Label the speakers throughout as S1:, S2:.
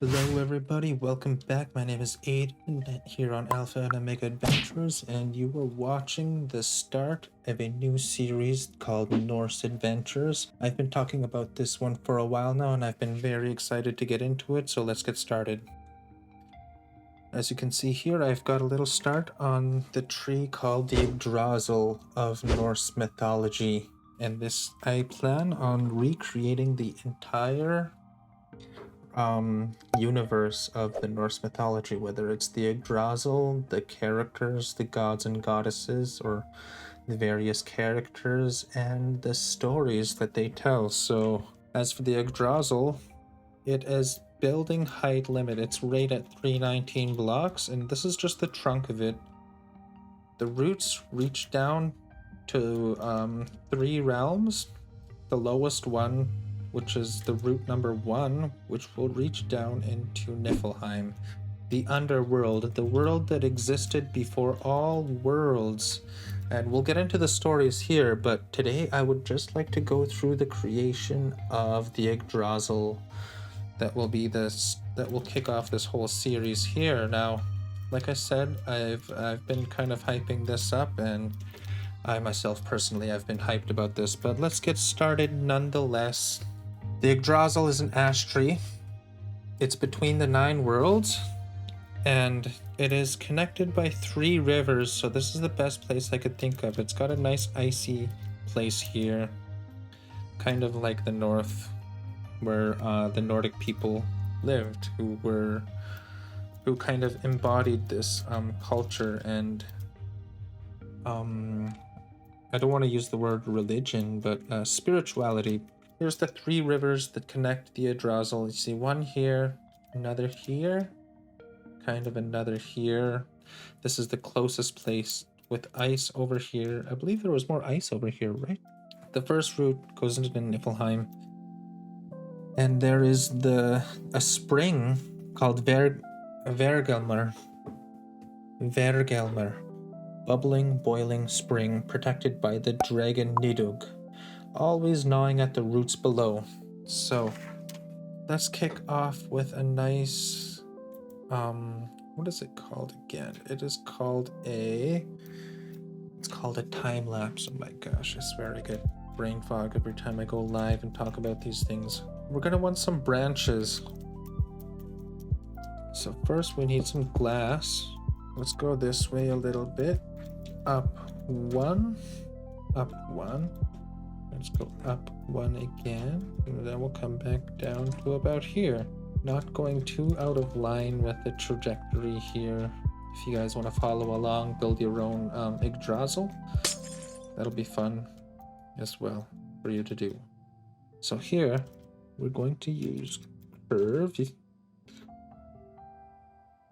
S1: Hello everybody, welcome back. My name is Aiden here on Alpha and Omega Adventures, and you are watching the start of a new series called Norse Adventures. I've been talking about this one for a while now and I've been very excited to get into it, so let's get started. As you can see here, I've got a little start on the tree called the Yggdrasil of Norse mythology, and I plan on recreating the entire universe of the Norse mythology, whether it's the Yggdrasil, the characters, the gods and goddesses, or the various characters and the stories that they tell. So as for the Yggdrasil, it is building height limit. It's right at 319 blocks, and this is just the trunk of it. The roots reach down to 3 realms. The lowest one, which is the root number 1, which will reach down into Niflheim, the underworld, the world that existed before all worlds. And we'll get into the stories here, but today I would just like to go through the creation of the Yggdrasil that will kick off this whole series here. Now, like I said, I've been kind of hyping this up, and I myself personally have been hyped about this, but let's get started nonetheless. The Yggdrasil is an ash tree. It's between the 9 worlds, and it is connected by 3 rivers, so this is the best place I could think of. It's got a nice icy place here, kind of like the north, where the Nordic people lived, who kind of embodied this culture and I don't want to use the word religion, but spirituality. Here's the 3 rivers that connect the Yggdrasil. You see one here, another here, kind of another here. This is the closest place with ice over here. I believe there was more ice over here, right? The first route goes into Niflheim, and there is a spring called Vergelmer. Bubbling, boiling spring protected by the dragon Nidug, always gnawing at the roots below. So let's kick off with a nice what is it called again? It's called a time lapse. Oh my gosh, I swear I get brain fog every time I go live and talk about these things. We're gonna want some branches. So first we need some glass. Let's go this way a little bit. Up 1, up 1. Let's go up 1 again, and then we'll come back down to about here. Not going too out of line with the trajectory here. If you guys want to follow along, build your own Yggdrasil, that'll be fun as well for you to do. So here, we're going to use curve.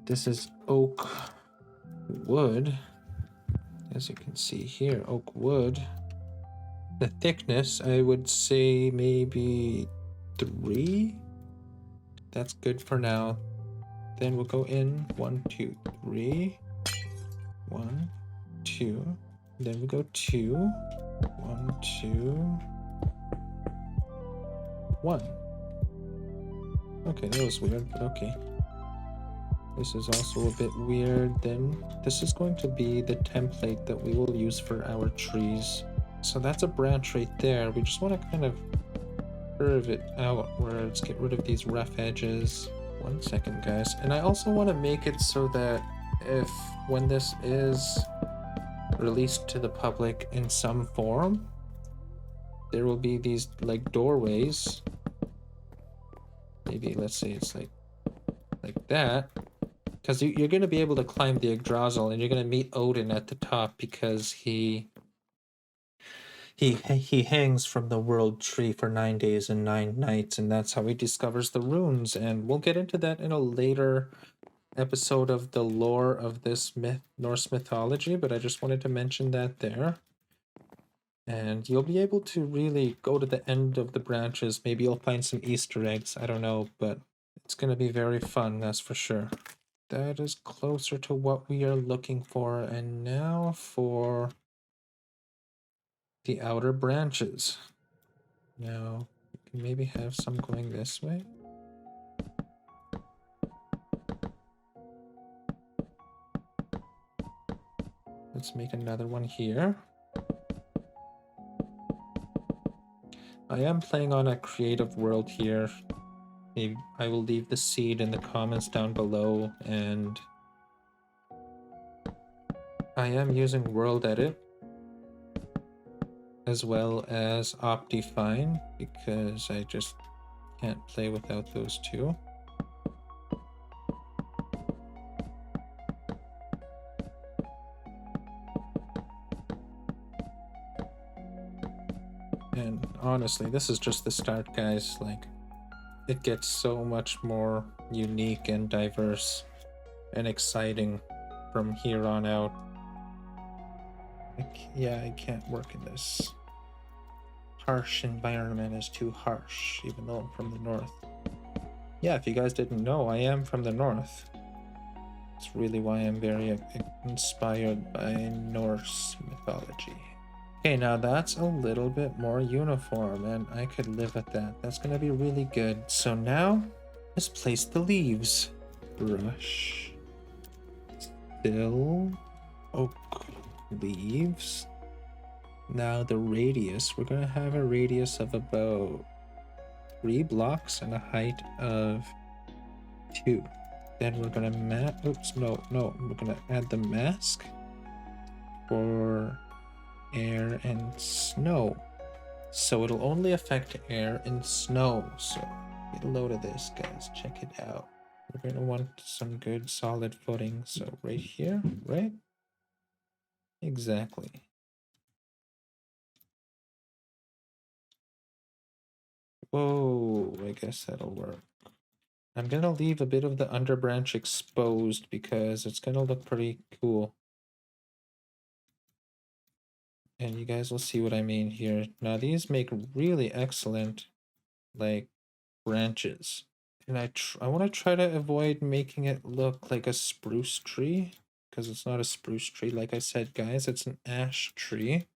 S1: This is oak wood. As you can see here, oak wood. The thickness, I would say maybe 3. That's good for now. Then we'll go in 1, 2, 3. 1, 2. Then we go 2. 1, 2. 1. Okay, that was weird, but okay. This is also a bit weird. Then this is going to be the template that we will use for our trees. So that's a branch right there. We just want to kind of curve it outwards, get rid of these rough edges. 1 second, guys. And I also want to make it so that when this is released to the public in some form, there will be these like doorways. Maybe let's say it's like that. Because you're going to be able to climb the Yggdrasil, and you're going to meet Odin at the top because he hangs from the world tree for 9 days and 9 nights, and that's how he discovers the runes. And we'll get into that in a later episode of the lore of this Norse mythology, but I just wanted to mention that there. And you'll be able to really go to the end of the branches. Maybe you'll find some Easter eggs. I don't know, but it's going to be very fun, that's for sure. That is closer to what we are looking for. And now for the outer branches. Now, we can maybe have some going this way. Let's make another one here. I am playing on a creative world here. Maybe I will leave the seed in the comments down below, and I am using World Edit as well as Optifine because I just can't play without those two. And honestly, this is just the start, guys. Like, it gets so much more unique and diverse and exciting from here on out. Yeah, I can't work in this harsh environment. Is too harsh, even though I'm from the north. Yeah, if you guys didn't know, I am from the north. It's really why I'm very inspired by Norse mythology. Okay, now that's a little bit more uniform, and I could live with that. That's gonna be really good. So now, let's place the leaves. Brush. Still. Oak leaves. Now the radius. We're gonna have a radius of about 3 blocks and a height of 2. Then we're gonna we're gonna add the mask for air and snow. So it'll only affect air and snow. So get a load of this, guys. Check it out. We're gonna want some good solid footing. So right here, right? Exactly. Whoa, I guess that'll work. I'm gonna leave a bit of the underbranch exposed because it's gonna look pretty cool. And you guys will see what I mean here. Now these make really excellent, like, branches. And I want to try to avoid making it look like a spruce tree, because it's not a spruce tree. Like I said, guys, it's an ash tree.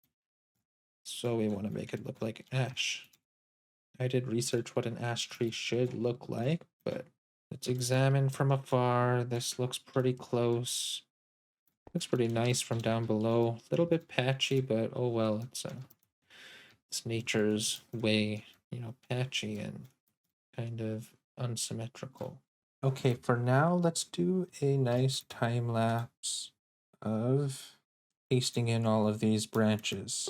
S1: So we want to make it look like ash. I did research what an ash tree should look like, but let's examine from afar. This looks pretty close. Looks pretty nice from down below. A little bit patchy, but oh well, it's nature's way, you know, patchy and kind of unsymmetrical. Okay, for now, let's do a nice time lapse of pasting in all of these branches.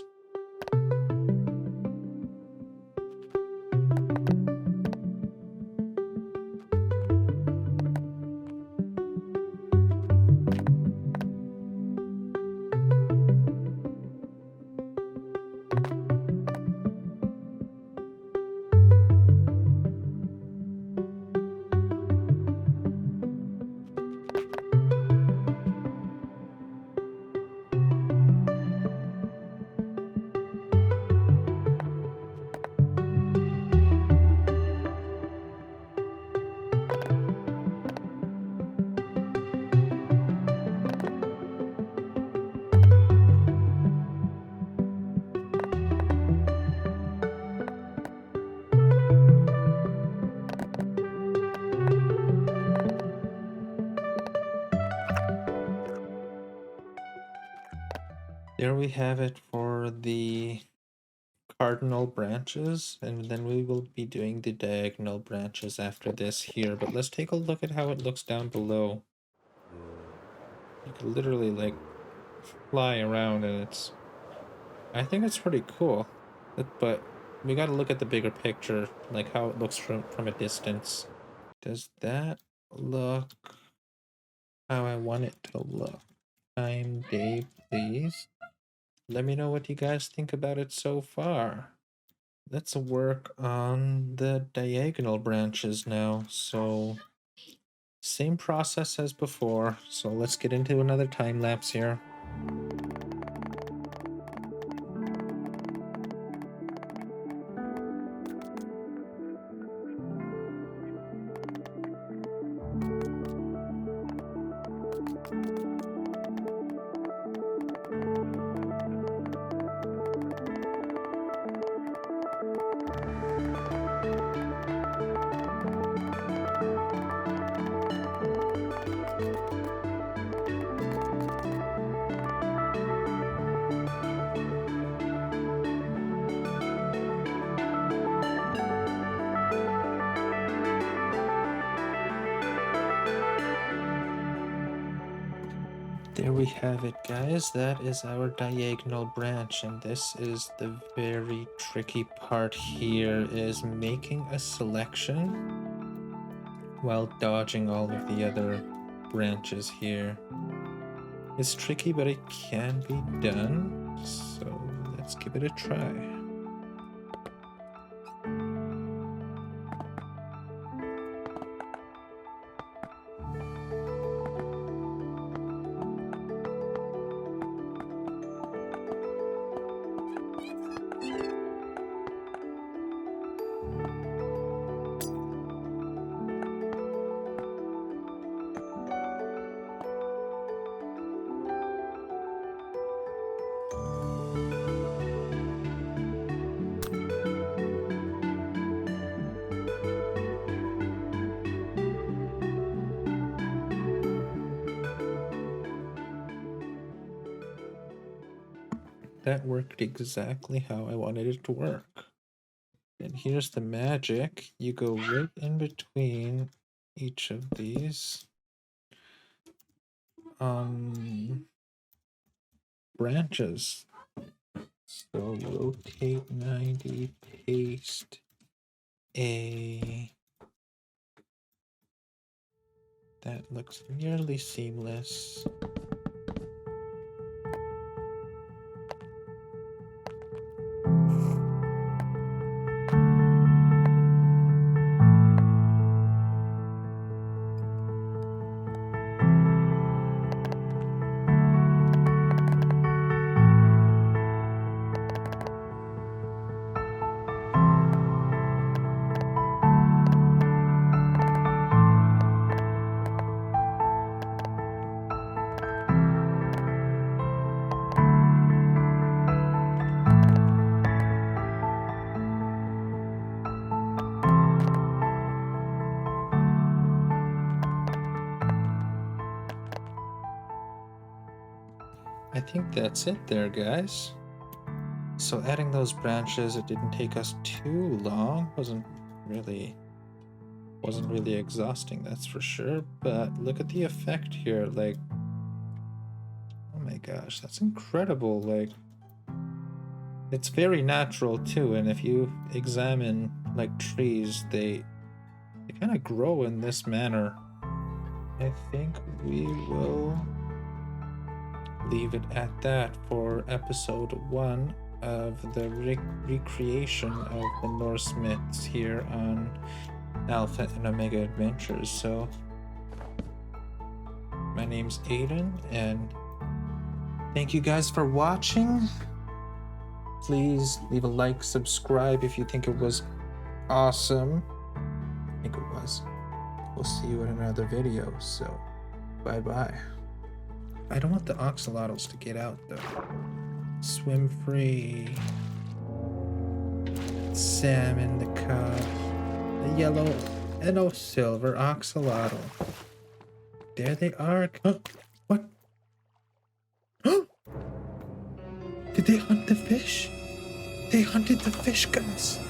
S1: There we have it for the cardinal branches, and then we will be doing the diagonal branches after this here. But let's take a look at how it looks down below. You can literally, like, fly around, and I think it's pretty cool. But we gotta look at the bigger picture, like how it looks from a distance. Does that look how I want it to look? Time, day, please. Let me know what you guys think about it so far. Let's work on the diagonal branches now. So, same process as before. So let's get into another time lapse here. There we have it, guys. That is our diagonal branch, and this is the very tricky part here, is making a selection while dodging all of the other branches here. It's tricky, but it can be done, so let's give it a try. That worked exactly how I wanted it to work. And here's the magic. You go right in between each of these branches. So rotate 90, paste A. That looks nearly seamless. I think that's it there, guys. So adding those branches, it didn't take us too long. Wasn't really exhausting, that's for sure. But look at the effect here. Like, oh my gosh, that's incredible. Like, it's very natural too. And if you examine like trees, they kind of grow in this manner. I think we will leave it at that for episode 1 of the recreation of the Norse myths here on Alpha and Omega Adventures. So my name's Aiden, and thank you guys for watching. Please leave a like, subscribe if you think it was awesome. I think it was. We'll see you in another video, so bye-bye. I don't want the oxalotls to get out, though. Swim free. Salmon, the cod, the yellow and a silver oxalotl. There they are. Oh, what? Oh! Did they hunt the fish? They hunted the fish, guys.